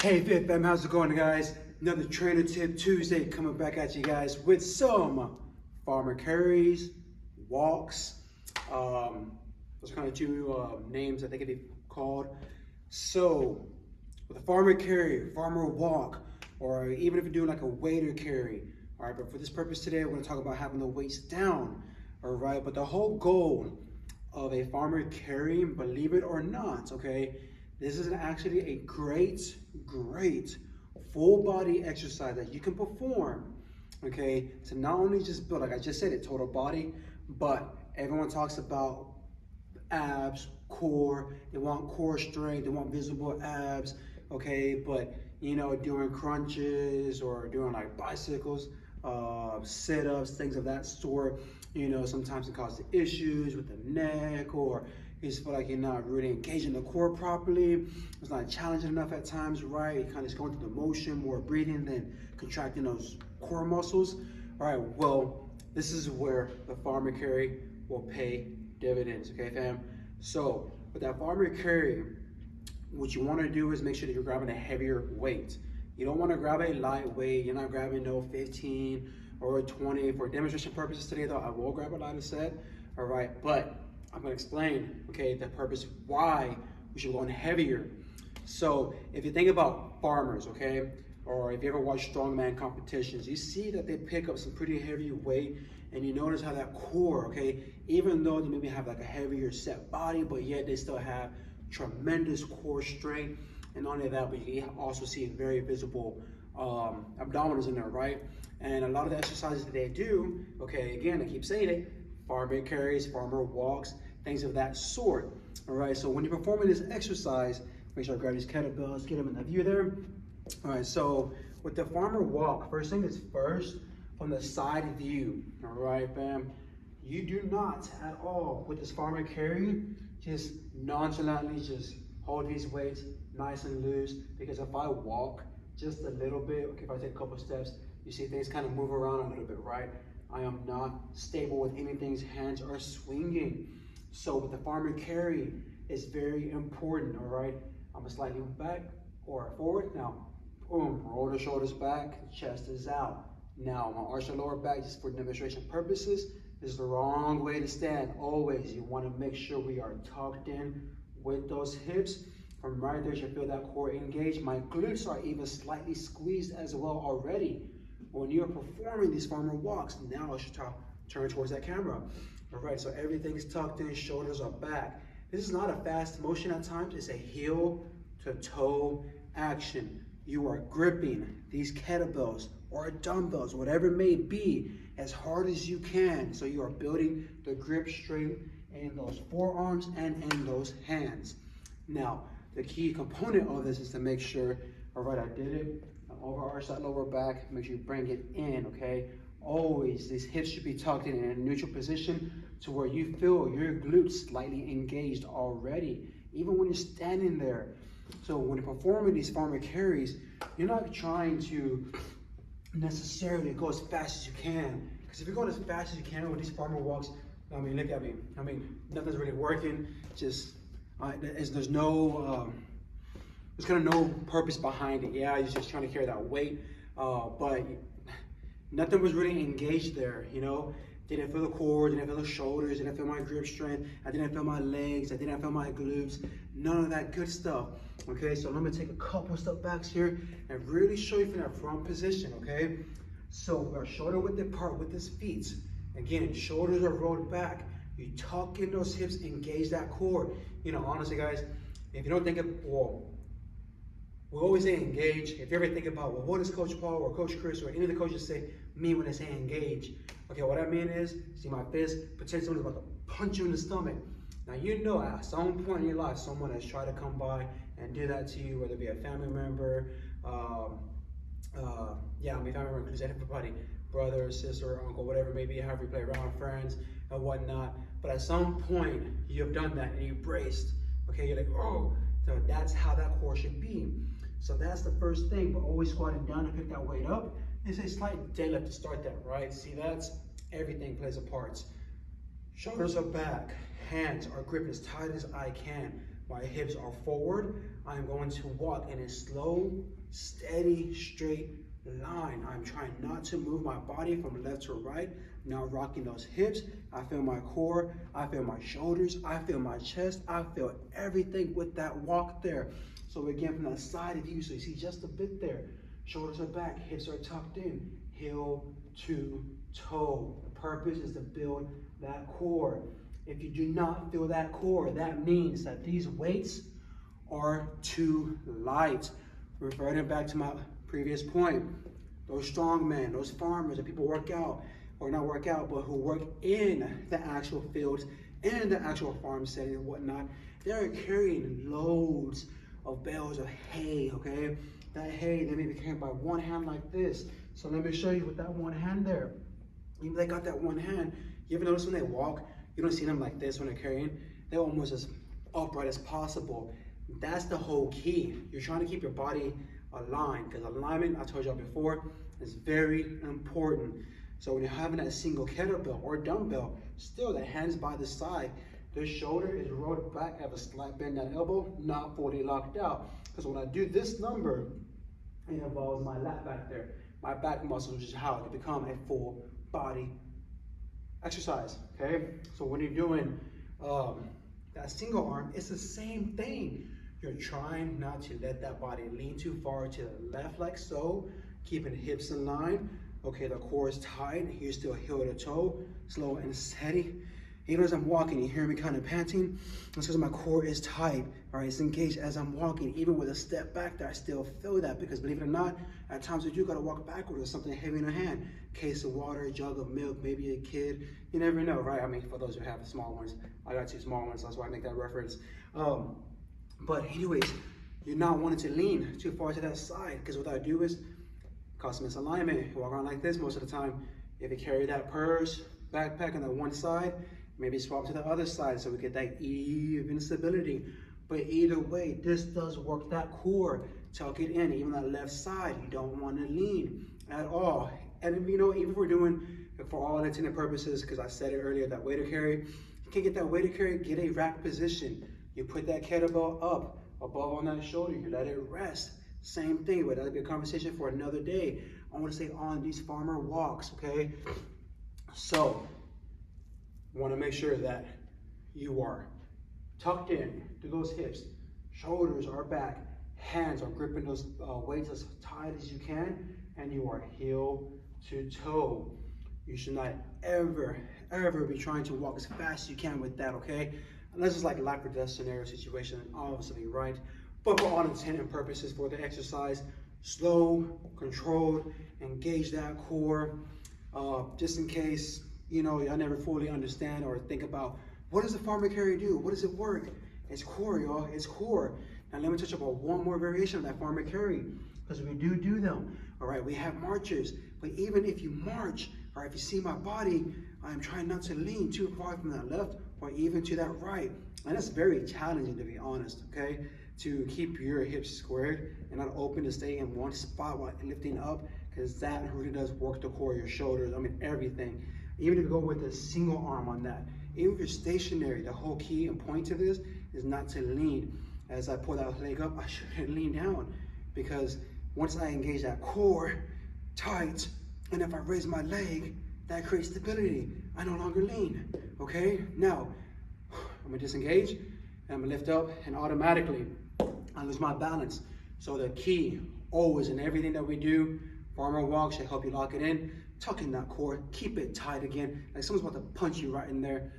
Hey Fit Fam, how's it going guys? Another Trainer Tip Tuesday coming back at you guys with some farmer carries, walks, those kind of two names I think it'd be called. So with a farmer carry, farmer walk, or even if you're doing like a waiter carry, all right, but for this purpose today, we're gonna talk about having the weights down, all right? But the whole goal of a farmer carry, believe it or not, okay, this is actually a great full body exercise that you can perform, okay, to not only just build, like I just said, it total body, but everyone talks about abs, core, they want core strength, they want visible abs, okay, but you know, doing crunches or doing like bicycles, sit-ups, things of that sort, you know, sometimes it causes issues with the neck, or you just feel like you're not really engaging the core properly. It's not challenging enough at times, right? You're kind of just going through the motion, more breathing than contracting those core muscles. All right, well, this is where the farmer carry will pay dividends, okay, fam? So with that farmer carry, what you want to do is make sure that you're grabbing a heavier weight. You don't want to grab a light weight. You're not grabbing no 15 or 20. For demonstration purposes today though, I will grab a lighter set, all right? But I'm gonna explain, okay, the purpose why we should go on heavier. So if you think about farmers, okay, or if you ever watch strongman competitions, you see that they pick up some pretty heavy weight, and you notice how that core, okay, even though they maybe have like a heavier set body, but yet they still have tremendous core strength. And not only that, but you also see very visible abdominals in there, right? And a lot of the exercises that they do, okay, again, I keep saying it, farmer carries, farmer walks, things of that sort. All right, so when you're performing this exercise, make sure I grab these kettlebells, get them in the view there. All right, so with the farmer walk, first thing is first, from the side view, all right, fam? You do not at all, with this farmer carry, just nonchalantly just hold these weights nice and loose, because if I walk just a little bit, okay, if I take a couple steps, you see things kind of move around a little bit, right? I am not stable with anything's hands are swinging. So with the farmer carry, it's very important, all right? I'm gonna slightly back or forward. Now, boom, roll the shoulders back, chest is out. Now, I'm gonna arch the lower back just for demonstration purposes. This is the wrong way to stand. Always, you wanna make sure we are tucked in with those hips. From right there, you feel that core engaged. My glutes are even slightly squeezed as well already. When you're performing these farmer walks, now I should turn towards that camera. All right, so everything's tucked in, shoulders are back. This is not a fast motion at times, it's a heel to toe action. You are gripping these kettlebells or dumbbells, whatever it may be, as hard as you can. So you are building the grip strength in those forearms and in those hands. Now, the key component of this is to make sure, all right, I did it. Overarch that lower back, make sure you bring it in, okay? Always, these hips should be tucked in a neutral position to where you feel your glutes slightly engaged already, even when you're standing there. So when you're performing these farmer carries, you're not trying to necessarily go as fast as you can, because if you're going as fast as you can with these farmer walks, I mean, look at me. I mean, nothing's really working. Just, there's no, there's kind of no purpose behind it. Yeah, he's just trying to carry that weight, but nothing was really engaged there, you know? Didn't feel the core, didn't feel the shoulders, didn't feel my grip strength, I didn't feel my legs, I didn't feel my glutes, none of that good stuff, okay? So let me take a couple step backs here and really show you from that front position, okay? So our shoulder width apart with his feet. Again, shoulders are rolled back. You tuck in those hips, engage that core. You know, honestly, guys, if you don't think of, well, we always say engage. If you ever think about, well, what does Coach Paul or Coach Chris or any of the coaches say mean when they say engage? Okay, what I mean is, see my fist, potentially someone's about to punch you in the stomach. Now, you know, at some point in your life, someone has tried to come by and do that to you, whether it be a family member, yeah, I mean, family member includes everybody, brother, sister, uncle, whatever it may be, however you play around, friends and whatnot. But at some point, you have done that and you braced. Okay, you're like, oh, so that's how that core should be. So that's the first thing, but always squatting down to pick that weight up. It's a slight deadlift to start that, right? See, that's everything plays a part. Shoulders are back, hands are gripped as tight as I can. My hips are forward. I'm going to walk in a slow, steady, straight line. I'm trying not to move my body from left to right. Now rocking those hips. I feel my core. I feel my shoulders. I feel my chest. I feel everything with that walk there. So again, from that side view, so you see just a bit there. Shoulders are back, hips are tucked in, heel to toe. The purpose is to build that core. If you do not feel that core, that means that these weights are too light. Reverting back to my previous point, those strong men, those farmers that people work out, or not work out, but who work in the actual fields, in the actual farm setting and whatnot, they're carrying loads of bales of hay, okay? That hay, they may be carrying by one hand like this. So let me show you with that one hand there. Even they got that one hand, you ever notice when they walk, you don't see them like this when they're carrying? They're almost as upright as possible. That's the whole key. You're trying to keep your body aligned, because alignment, I told y'all before, is very important. So when you're having that single kettlebell or dumbbell, still the hands by the side, the shoulder is rolled back, have a slight bend at elbow, not fully locked out. Because when I do this number, it involves my lat back there, my back muscles, which is how to become a full body exercise, okay? So when you're doing that single arm, it's the same thing. You're trying not to let that body lean too far to the left like so, keeping hips in line. Okay, the core is tight, you're still heel to toe, slow and steady. Even as I'm walking, you hear me kind of panting. That's because my core is tight, all right? It's engaged as I'm walking. Even with a step back there, I still feel that, because believe it or not, at times you do gotta walk backwards with something heavy in your hand. Case of water, jug of milk, maybe a kid. You never know, right? I mean, for those who have the small ones, I got 2 small ones, so that's why I make that reference. But anyways, you're not wanting to lean too far to that side, because what I do is cause misalignment. You walk around like this most of the time. If you carry that purse, backpack on that one side, maybe swap to the other side so we get that even stability. But either way, this does work that core. Tuck it in, even that left side. You don't want to lean at all. And you know, even if we're doing, for all intended purposes, because I said it earlier, that weight to carry, you can get that weight to carry, get a rack position. You put that kettlebell up, above on that shoulder, you let it rest. Same thing, but that'll be a conversation for another day. I want to say on these farmer walks, okay? So, want to make sure that you are tucked in to those hips, shoulders are back, hands are gripping those weights as tight as you can, and you are heel to toe. You should not ever be trying to walk as fast as you can with that, okay? Unless it's like life or death scenario situation, obviously, right? But for all intent and purposes for the exercise, slow, controlled, engage that core, just in case, you know, I never fully understand or think about, what does the farmer carry do? What does it work? It's core, y'all, it's core. Now let me touch about one more variation of that farmer carry, because we do them, all right? We have marches, but even if you march, all right, if you see my body, I'm trying not to lean too far from that left or even to that right. And that's very challenging, to be honest, okay? To keep your hips squared and not open, to stay in one spot while lifting up, because that really does work the core, your shoulders, I mean, everything. Even if you go with a single arm on that, even if you're stationary, the whole key and point to this is not to lean. As I pull that leg up, I shouldn't lean down, because once I engage that core tight, and if I raise my leg, that creates stability. I no longer lean, okay? Now, I'm gonna disengage, and I'm gonna lift up, and automatically, I lose my balance. So the key, always in everything that we do, farmer walk should help you lock it in, tuck in that core, keep it tight again, like someone's about to punch you right in there.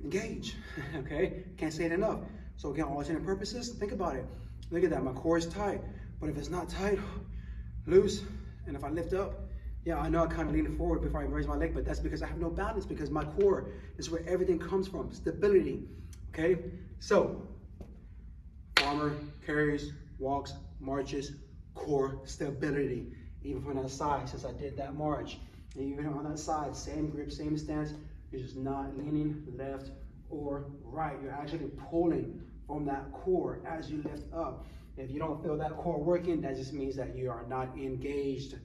Engage, okay? Can't say it enough. So again, all intended purposes, think about it. Look at that, my core is tight, but if it's not tight, loose, and if I lift up, yeah, I know I kind of lean forward before I raise my leg, but that's because I have no balance, because my core is where everything comes from, stability, okay? So, farmer carries, walks, marches, core stability. Even from that side, since I did that march, and even on that side, same grip, same stance, you're just not leaning left or right. You're actually pulling from that core as you lift up. If you don't feel that core working, that just means that you are not engaged.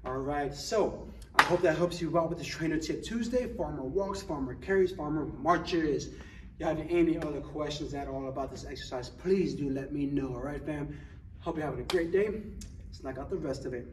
All right, so I hope that helps you out with this Trainer Tip Tuesday. Farmer walks, farmer carries, farmer marches. you have any other questions at all about this exercise, please do let me know. All right, fam? Hope you're having a great day. Let's knock out the rest of it.